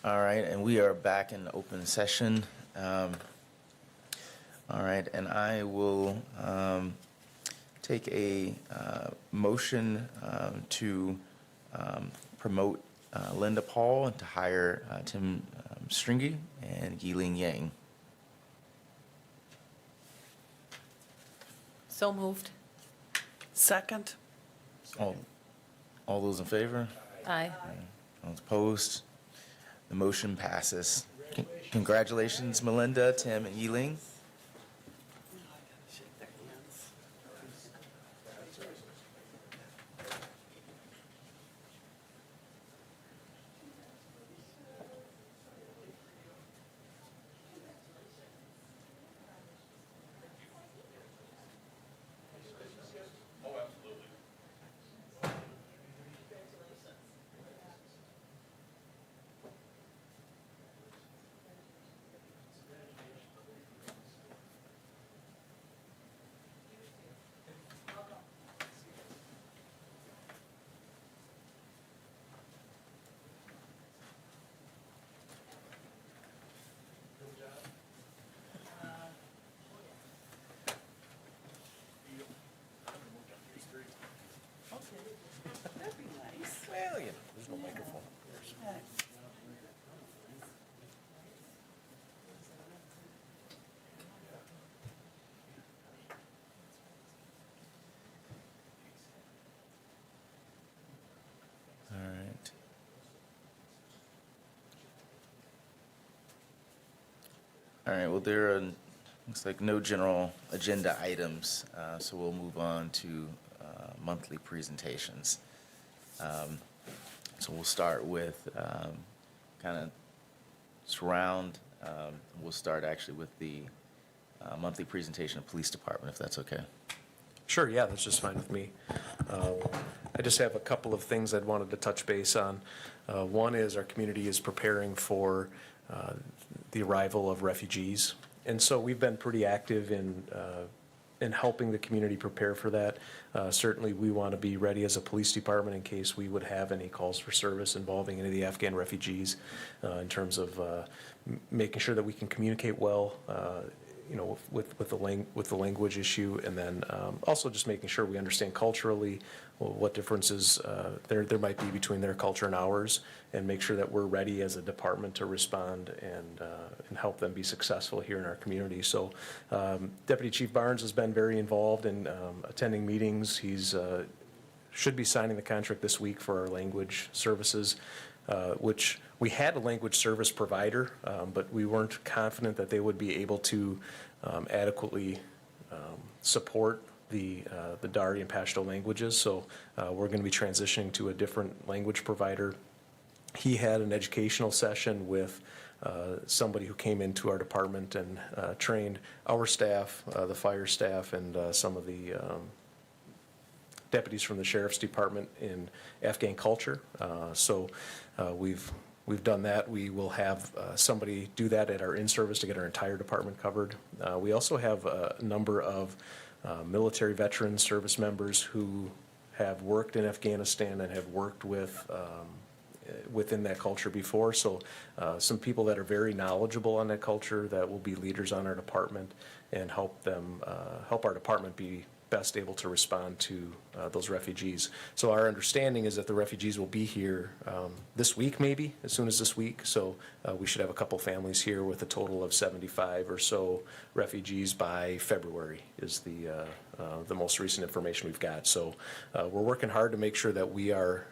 All right, and we are back in open session. All right, and I will take a motion to promote Linda Paul and to hire Tim Stringy and Yiling Yang. So moved. Second. All those in favor? Aye. All opposed? The motion passes. Congratulations, Melinda, Tim, and Yiling. That'd be nice. Well, there's no microphone. All right. All right, well, there are, looks like no general agenda items, so we'll move on to monthly presentations. So we'll start with kind of surround, we'll start actually with the monthly presentation of police department, if that's okay. Sure, yeah, that's just fine with me. I just have a couple of things I'd wanted to touch base on. One is our community is preparing for the arrival of refugees. And so we've been pretty active in helping the community prepare for that. Certainly we want to be ready as a police department in case we would have any calls for service involving any of the Afghan refugees in terms of making sure that we can communicate well, with the language issue, and then also just making sure we understand culturally what differences there might be between their culture and ours, and make sure that we're ready as a department to respond and help them be successful here in our community. So Deputy Chief Barnes has been very involved in attending meetings. He's should be signing the contract this week for our language services, which we had a language service provider, but we weren't confident that they would be able to adequately support the Dari and Pashto languages. So we're going to be transitioning to a different language provider. He had an educational session with somebody who came into our department and trained our staff, the fire staff, and some of the deputies from the sheriff's department in Afghan culture. So we've done that. We will have somebody do that at our in-service to get our entire department covered. We also have a number of military veteran service members who have worked in Afghanistan and have worked with within that culture before. So some people that are very knowledgeable on that culture that will be leaders on our department and help our department be best able to respond to those refugees. So our understanding is that the refugees will be here this week, maybe as soon as this week. So we should have a couple families here with a total of 75 or so refugees by February is the most recent information we've got. So we're working hard to make sure that we are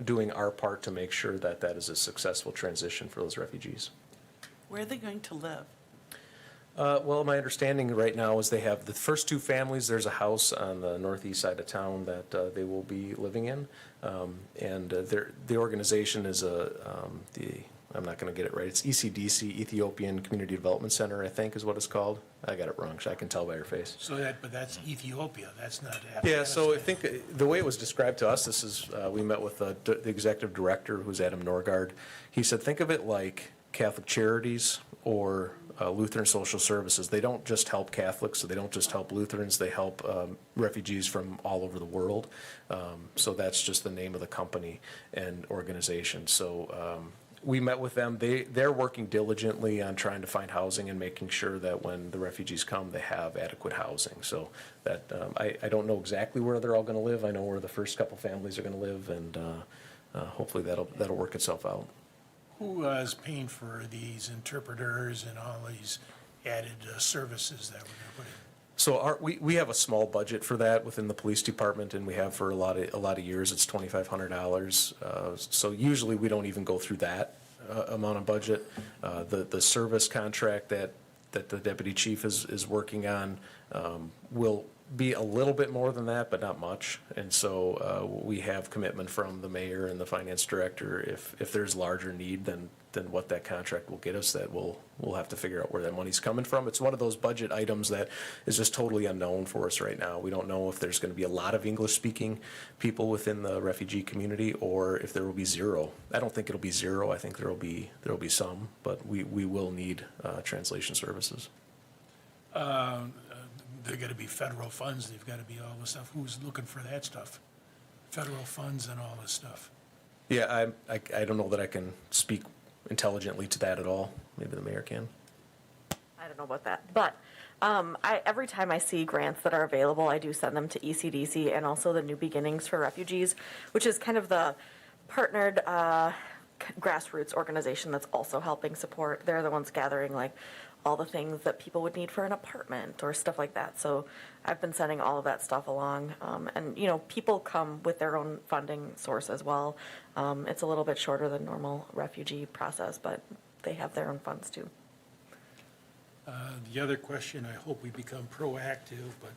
doing our part to make sure that that is a successful transition for those refugees. Where are they going to live? Well, my understanding right now is they have the first two families. There's a house on the northeast side of town that they will be living in, and the organization is I'm not going to get it right. It's ECDC, Ethiopian Community Development Center, I think is what it's called. I got it wrong, so I can tell by your face. So but that's Ethiopia. That's not Afghanistan. Yeah, so I think the way it was described to us, this is we met with the executive director, who's Adam Norgard. He said, think of it like Catholic Charities or Lutheran Social Services. They don't just help Catholics, so they don't just help Lutherans, they help refugees from all over the world. So that's just the name of the company and organization. So We met with them. They're working diligently on trying to find housing and making sure that when the refugees come, they have adequate housing. So that, I don't know exactly where they're all gonna live. I know where the first couple families are gonna live, and hopefully that'll work itself out. Who is paying for these interpreters and all these added services that we're going to put in? So we have a small budget for that within the police department, and we have for a lot of years. It's $2,500. So usually we don't even go through that amount of budget. The service contract that the deputy chief is working on will be a little bit more than that, but not much. And so we have commitment from the mayor and the finance director. If there's larger need than what that contract will get us, that we'll have to figure out where that money's coming from. It's one of those budget items that is just totally unknown for us right now. We don't know if there's going to be a lot of English-speaking people within the refugee community, or if there will be zero. I don't think it'll be zero. I think there'll be some, but we will need translation services. There got to be federal funds, they've got to be all this stuff. Who's looking for that stuff? Federal funds and all this stuff. Yeah, I don't know that I can speak intelligently to that at all. Maybe the mayor can. I don't know about that, but every time I see grants that are available, I do send them to ECDC and also the New Beginnings for Refugees, which is kind of the partnered grassroots organization that's also helping support. They're the ones gathering like all the things that people would need for an apartment or stuff like that. So I've been sending all of that stuff along. And, you know, people come with their own funding source as well. It's a little bit shorter than normal refugee process, but they have their own funds too. The other question, I hope we become proactive, but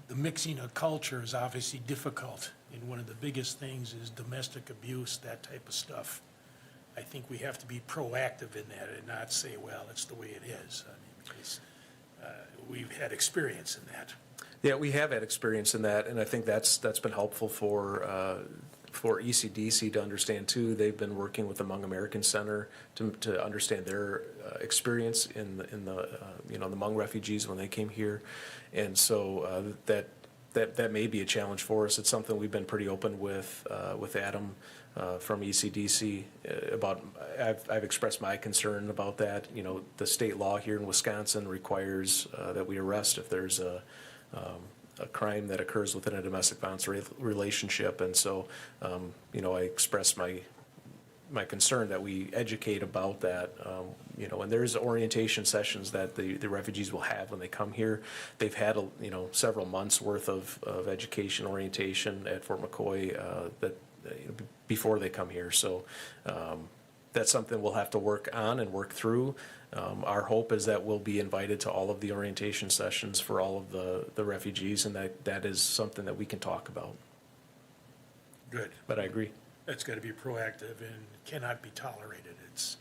the mixing of culture is obviously difficult. And one of the biggest things is domestic abuse, that type of stuff. I think we have to be proactive in that and not say, well, it's the way it is. I mean, because we've had experience in that. Yeah, we have had experience in that, and I think that's been helpful for ECDC to understand too. They've been working with the Hmong American Center to understand their experience in the the Hmong refugees when they came here, and so that may be a challenge for us. It's something we've been pretty open with Adam from ECDC about. I've expressed my concern about that. You know, the state law here in Wisconsin requires that we arrest if there's a crime that occurs within a domestic violence relationship, and so I expressed my concern that we educate about that. And there's orientation sessions that the refugees will have when they come here. They've had several months worth of education orientation at Fort McCoy before they come here. So that's something we'll have to work on and work through. Our hope is that we'll be invited to all of the orientation sessions for all of the refugees, and that is something that we can talk about. Good. But I agree. That's got to be proactive and cannot be tolerated. It's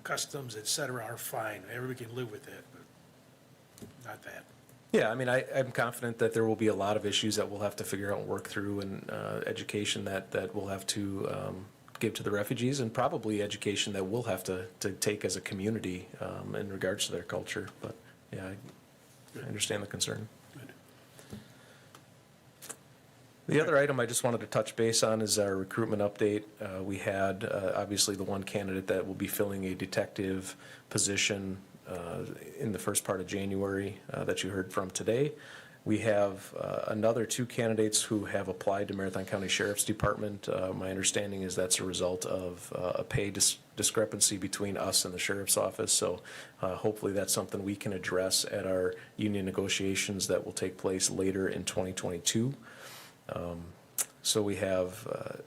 customs, et cetera, are fine. Everybody can live with it, but not that. Yeah, I mean, I'm confident that there will be a lot of issues that we'll have to figure out and work through, and education that we'll have to give to the refugees, and probably education that we'll have to take as a community in regards to their culture. But yeah, I understand the concern. Good. The other item I just wanted to touch base on is our recruitment update. We had obviously the one candidate that will be filling a detective position in the first part of January that you heard from today. We have another two candidates who have applied to Marathon County Sheriff's Department. My understanding is that's a result of a pay discrepancy between us and the Sheriff's Office. So hopefully that's something we can address at our union negotiations that will take place later in 2022. So we have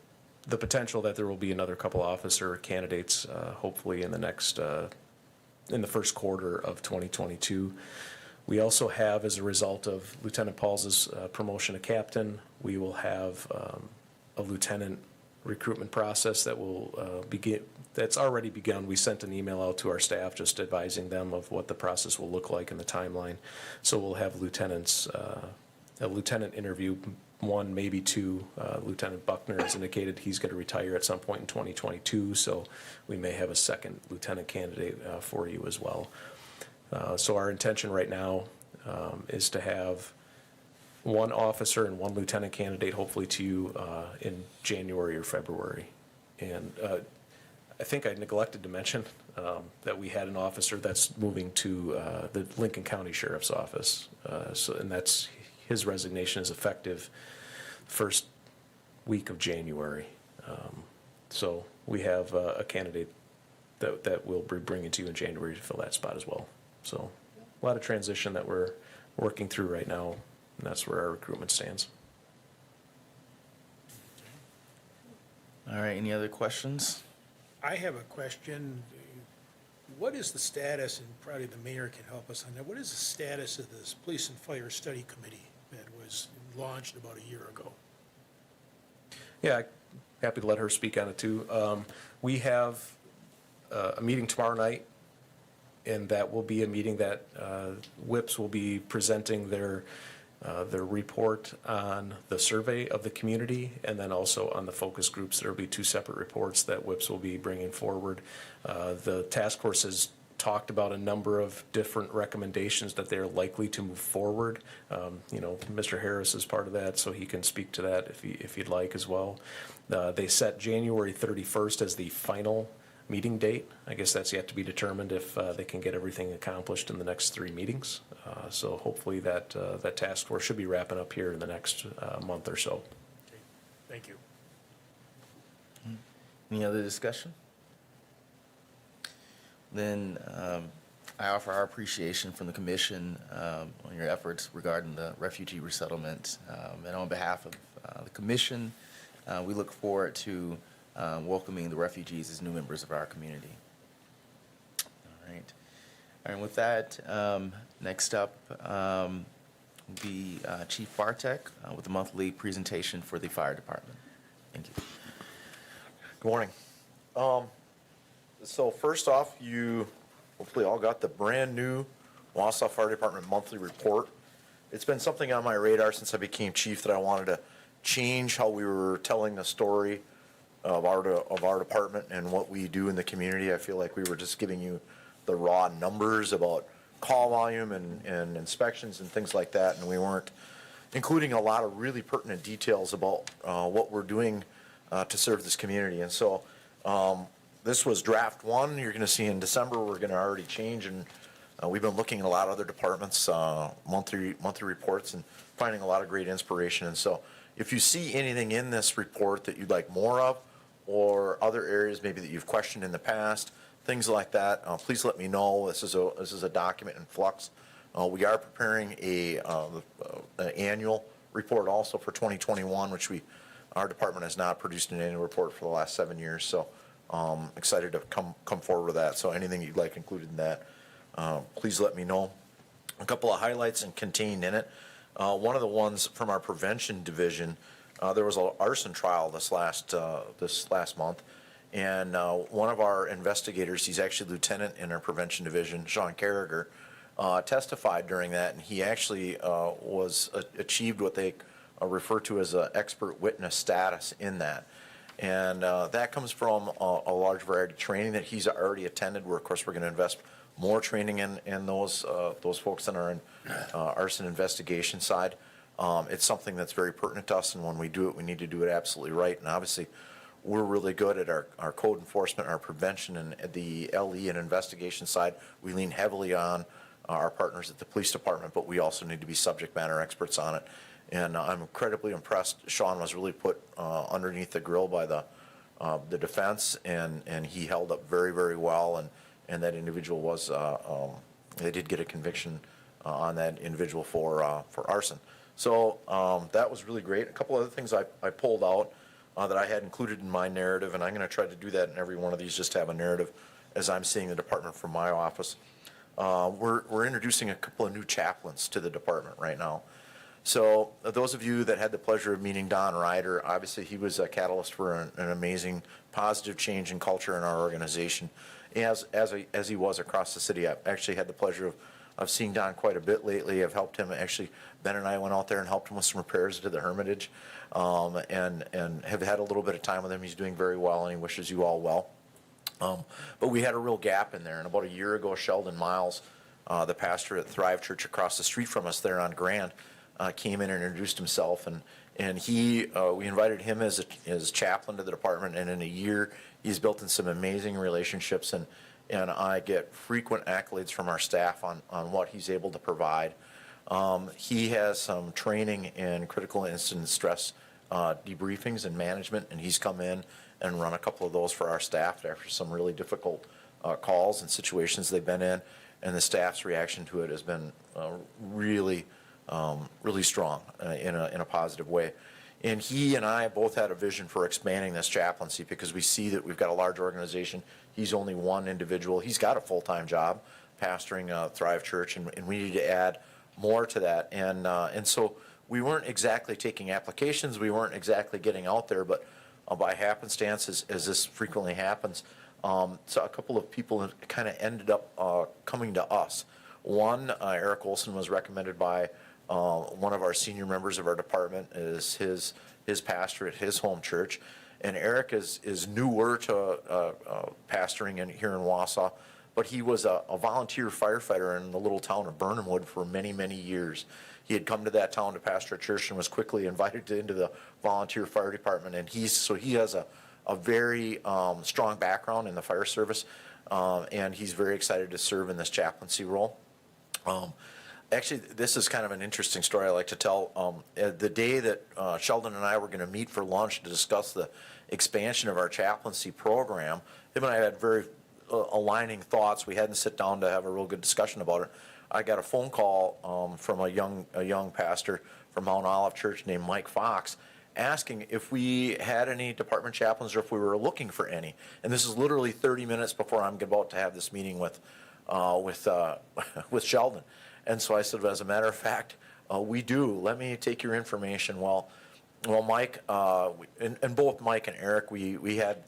the potential that there will be another couple officer candidates hopefully in the first quarter of 2022. We also have, as a result of Lieutenant Paul's promotion to captain, we will have a lieutenant recruitment process that will that's already begun. We sent an email out to our staff just advising them of what the process will look like in the timeline. So we'll have lieutenants, a lieutenant interview, one, maybe two. Lieutenant Buckner has indicated he's going to retire at some point in 2022, so we may have a second lieutenant candidate for you as well. So our intention right now is to have one officer and one lieutenant candidate hopefully to you in January or February. And I think I neglected to mention that we had an officer that's moving to the Lincoln County Sheriff's Office. And that's, his resignation is effective first week of January. So we have a candidate that we'll be bringing to you in January to fill that spot as well. So a lot of transition that we're working through right now, and that's where our recruitment stands. All right, any other questions? I have a question. What is the status, and probably the mayor can help us on that, what is the status of this Police and Fire Study Committee that was launched about a year ago? Yeah, happy to let her speak on it too. We have a meeting tomorrow night, and that will be a meeting that WIPs will be presenting their report on the survey of the community, and then also on the focus groups. There will be 2 separate reports that WIPs will be bringing forward. The task force has talked about a number of different recommendations that they're likely to move forward. You know, Mr. Harris is part of that, so he can speak to that if you'd like as well. They set January 31st as the final meeting date. I guess that's yet to be determined if they can get everything accomplished in the next 3 meetings. So hopefully that task force should be wrapping up here in the next month or so. Okay, thank you. Any other discussion? Then I offer our appreciation from the commission on your efforts regarding the refugee resettlement. And on behalf of the commission, we look forward to welcoming the refugees as new members of our community. All right. And with that, next up will be Chief Bartek with the monthly presentation for the fire department. Thank you. Good morning. So first off, you hopefully all got the brand new Wausau Fire Department monthly report. It's been something on my radar since I became chief that I wanted to change how we were telling the story of our department and what we do in the community. I feel like we were just giving you the raw numbers about call volume and inspections and things like that, and we weren't including a lot of really pertinent details about what we're doing to serve this community. And so this was draft 1. You're going to see in December we're going to already change, and we've been looking at a lot of other departments' monthly reports and finding a lot of great inspiration. And so if you see anything in this report that you'd like more of, or other areas maybe that you've questioned in the past, things like that, please let me know. This is a document in flux. We are preparing an annual report also for 2021, which our department has not produced an annual report for the last 7 years. So excited to come forward with that. So anything you'd like included in that, please let me know. A couple of highlights and contained in it. One of the ones from our prevention division, there was an arson trial this last month, and one of our investigators, he's actually lieutenant in our prevention division, Sean Carragher, testified during that, and he actually achieved what they refer to as an expert witness status in that. And that comes from a large variety of training that he's already attended, where of course we're going to invest more training in those folks that are in arson investigation side. It's something that's very pertinent to us, and when we do it, we need to do it absolutely right. And obviously, we're really good at our code enforcement, our prevention, and at the LE and investigation side. We lean heavily on our partners at the police department, but we also need to be subject matter experts on it. And I'm incredibly impressed. Sean was really put underneath the grill by the defense, and he held up very, very well. And that individual was, they did get a conviction on that individual for arson. So that was really great. A couple other things I pulled out that I had included in my narrative, and I'm going to try to do that in every one of these, just to have a narrative as I'm seeing the department from my office. We're introducing a couple of new chaplains to the department right now. So those of you that had the pleasure of meeting Don Ryder, obviously he was a catalyst for an amazing positive change in culture in our organization, as he was across the city. I've actually had the pleasure of seeing Don quite a bit lately. I've helped him. Actually, Ben and I went out there and helped him with some repairs to the Hermitage, and have had a little bit of time with him. He's doing very well, and he wishes you all well. But we had a real gap in there, and about a year ago, Sheldon Miles, the pastor at Thrive Church across the street from us there on Grand, came in and introduced himself, and And we invited him as chaplain to the department, and in a year, he's built in some amazing relationships, and I get frequent accolades from our staff on what he's able to provide. He has some training in critical incident stress debriefings and management, and he's come in and run a couple of those for our staff after some really difficult calls and situations they've been in, and the staff's reaction to it has been really strong in a positive way. And he and I both had a vision for expanding this chaplaincy because we see that we've got a large organization. He's only one individual. He's got a full-time job pastoring Thrive Church, and we need to add more to that. And so we weren't exactly taking applications. We weren't exactly getting out there, but by happenstance, as this frequently happens, so a couple of people kind of ended up coming to us. One, Eric Olson, was recommended by one of our senior members of our department as his pastor at his home church. And Eric is newer to pastoring here in Wausau, but he was a volunteer firefighter in the little town of Burnhamwood for many, many years. He had come to that town to pastor a church and was quickly invited into the volunteer fire department. And he has a very strong background in the fire service, and he's very excited to serve in this chaplaincy role. Actually, this is kind of an interesting story I like to tell. The day that Sheldon and I were going to meet for lunch to discuss the expansion of our chaplaincy program, him and I had very aligning thoughts. We hadn't sit down to have a real good discussion about it. I got a phone call from a young pastor from Mount Olive Church named Mike Fox, asking if we had any department chaplains or if we were looking for any. And this is literally 30 minutes before I'm about to have this meeting with Sheldon. And so I said, as a matter of fact, we do. Let me take your information. Well, Mike, and both Mike and Eric, we had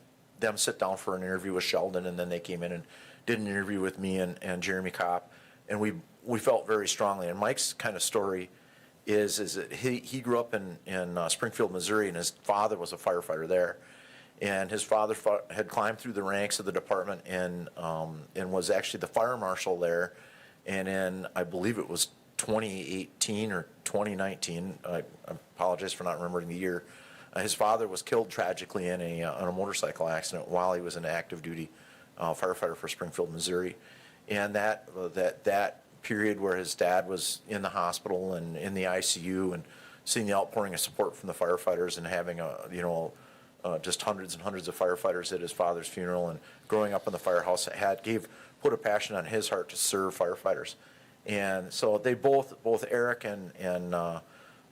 them sit down for an interview with Sheldon, and then they came in and did an interview with me and Jeremy Kopp, and we felt very strongly. And Mike's kind of story is that he grew up in Springfield, Missouri, and his father was a firefighter there. And his father had climbed through the ranks of the department and was actually the fire marshal there. And in, I believe it was 2018 or 2019, I apologize for not remembering the year, his father was killed tragically in a motorcycle accident while he was an active duty firefighter for Springfield, Missouri. And that period where his dad was in the hospital and in the ICU and seeing the outpouring of support from the firefighters and having just hundreds and hundreds of firefighters at his father's funeral and growing up in the firehouse put a passion on his heart to serve firefighters. And so they both Eric and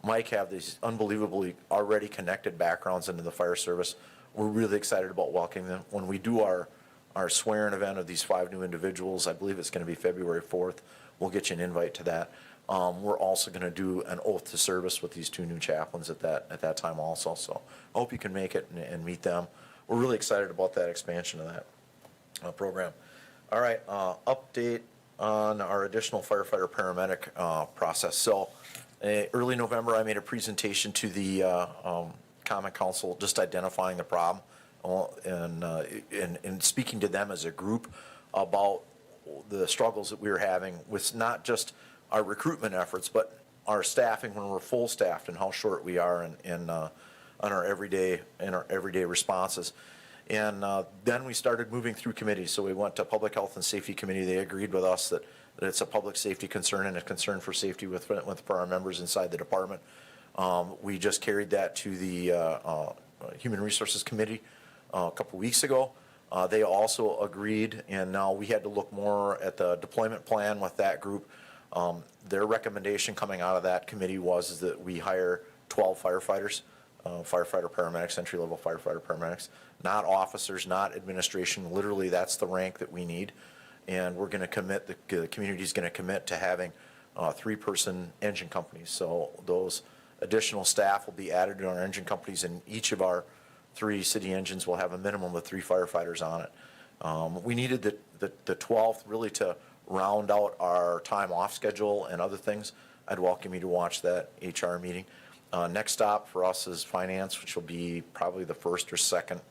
Mike have these unbelievably already connected backgrounds into the fire service. We're really excited about welcoming them. When we do our swearing event of these 5 new individuals, I believe it's going to be February 4th. We'll get you an invite to that. We're also going to do an oath to service with these 2 new chaplains at that time also. So I hope you can make it and meet them. We're really excited about that expansion of that program. All right, update on our additional firefighter paramedic process. So early November, I made a presentation to the Common Council just identifying the problem and speaking to them as a group about the struggles that we were having with not just our recruitment efforts, but our staffing when we're full staffed and how short we are in our everyday responses. And then we started moving through committees. So we went to Public Health and Safety Committee. They agreed with us that it's a public safety concern and a concern for safety for our members inside the department. We just carried that to the Human Resources Committee a couple weeks ago. They also agreed, and now we had to look more at the deployment plan with that group. Their recommendation coming out of that committee was that we hire 12 firefighters, firefighter paramedics, entry-level firefighter paramedics, not officers, not administration. Literally, that's the rank that we need. And we're going to commit, the community's going to commit to having 3-person engine companies. So those additional staff will be added to our engine companies, and each of our 3 city engines will have a minimum of 3 firefighters on it. We needed the 12th really to round out our time off schedule and other things. I'd welcome you to watch that HR meeting. Next stop for us is finance, which will be probably the first or second.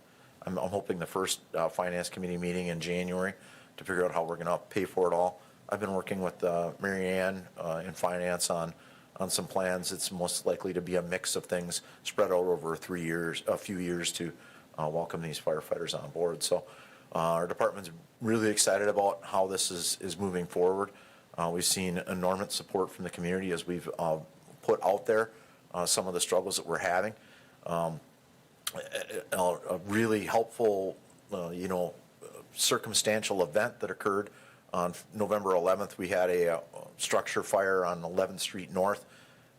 I'm hoping the first finance committee meeting in January to figure out how we're going to pay for it all. I've been working with Mary Ann in finance on on some plans. It's most likely to be a mix of things spread out over a few years to welcome these firefighters on board. So our department's really excited about how this is moving forward. We've seen enormous support from the community as we've put out there some of the struggles that we're having. A really helpful, circumstantial event that occurred on November 11th. We had a structure fire on 11th Street North.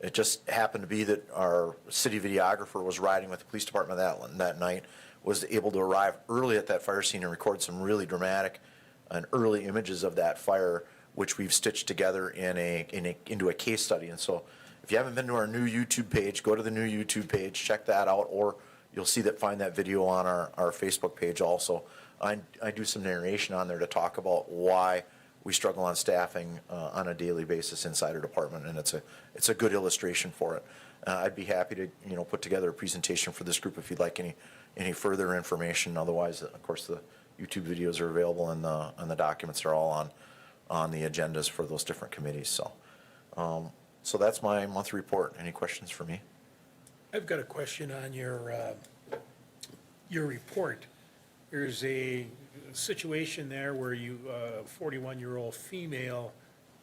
It just happened to be that our city videographer was riding with the police department that night, was able to arrive early at that fire scene and record some really dramatic and early images of that fire, which we've stitched together into a case study. And so if you haven't been to our new YouTube page, go to the new YouTube page, check that out, or you'll find that video on our Facebook page also. I do some narration on there to talk about why we struggle on staffing on a daily basis inside our department, and it's a good illustration for it. I'd be happy to put together a presentation for this group if you'd like any further information. Otherwise, of course, the YouTube videos are available, and the documents are all on the agendas for those different committees. So that's my monthly report. Any questions for me? I've got a question on your report. There's a situation there where you, 41-year-old female,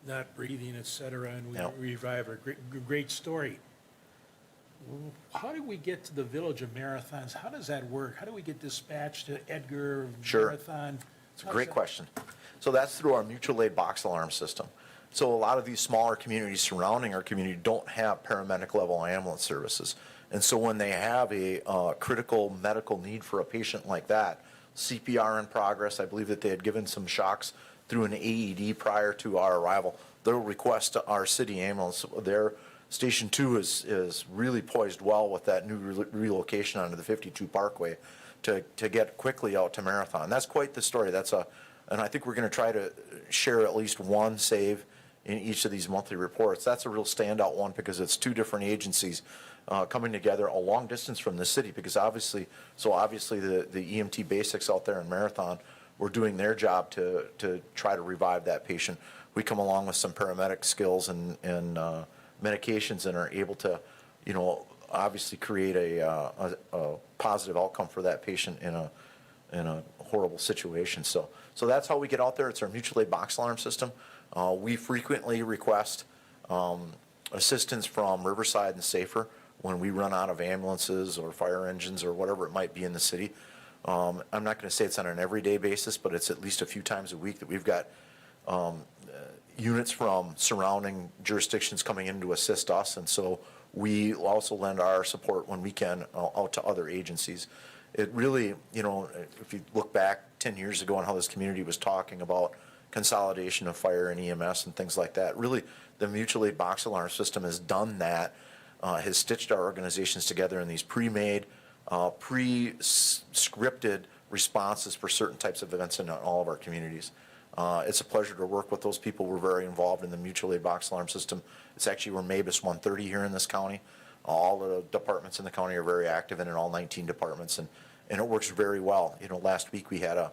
not breathing, et cetera, and we Yep. revive her. Great story. How do we get to the Village of Marathons? How does that work? How do we get dispatched to Edgar Sure. Marathon? It's a great question. So that's through our mutual aid box alarm system. So a lot of these smaller communities surrounding our community don't have paramedic level ambulance services. And so when they have a critical medical need for a patient like that, CPR in progress, I believe that they had given some shocks through an AED prior to our arrival, they'll request our city ambulance. Their Station 2 is really poised well with that new relocation onto the Pt.2 Parkway to get quickly out to Marathon. That's quite the story. And I think we're going to try to share at least one save in each of these monthly reports. That's a real standout one because it's two different agencies coming together a long distance from the city, because obviously the EMT basics out there in Marathon were doing their job to try to revive that patient. We come along with some paramedic skills and medications and are able to, obviously create a positive outcome for that patient in a horrible situation. So that's how we get out there. It's our mutual aid box alarm system. We frequently request assistance from Riverside and Safer when we run out of ambulances or fire engines or whatever it might be in the city. I'm not going to say it's on an everyday basis, but it's at least a few times a week that we've got units from surrounding jurisdictions coming in to assist us. And so we also lend our support when we can out to other agencies. It really, if you look back 10 years ago and how this community was talking about consolidation of fire and EMS and things like that, really the mutual aid box alarm system has done that, has stitched our organizations together in these pre-made, pre-scripted responses for certain types of events in all of our communities. It's a pleasure to work with those people. We're very involved in the mutual aid box alarm system. It's actually, we're MABUS 130 here in this county. All the departments in the county are very active in it, all 19 departments, and it works very well. Last week we had a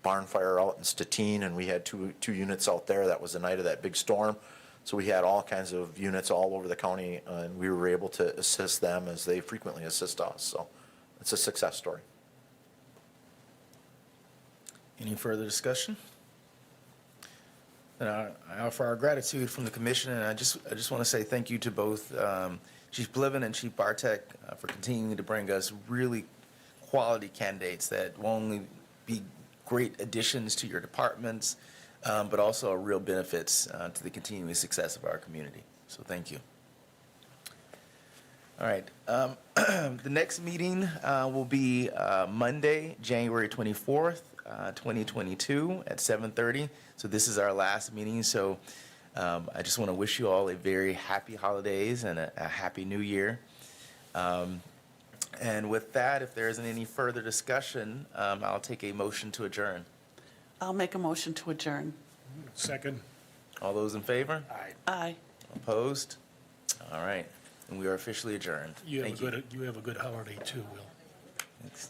barn fire out in Stettin, and we had two units out there. That was the night of that big storm. So we had all kinds of units all over the county, and we were able to assist them as they frequently assist us. So it's a success story. Any further discussion? And I offer our gratitude from the commission, and I just want to say thank you to both Chief Bliven and Chief Bartek for continuing to bring us really quality candidates that will only be great additions to your departments, but also real benefits to the continuing success of our community. So thank you. All right. The next meeting will be Monday, January 24th, 2022 at 7:30. So this is our last meeting. So I just want to wish you all a very happy holidays and a happy new year. And with that, if there isn't any further discussion, I'll take a motion to adjourn. I'll make a motion to adjourn. Second. All those in favor? Aye. Aye. Opposed? All right. And we are officially adjourned. You Thank you. have a good holiday too, Will. Thanks.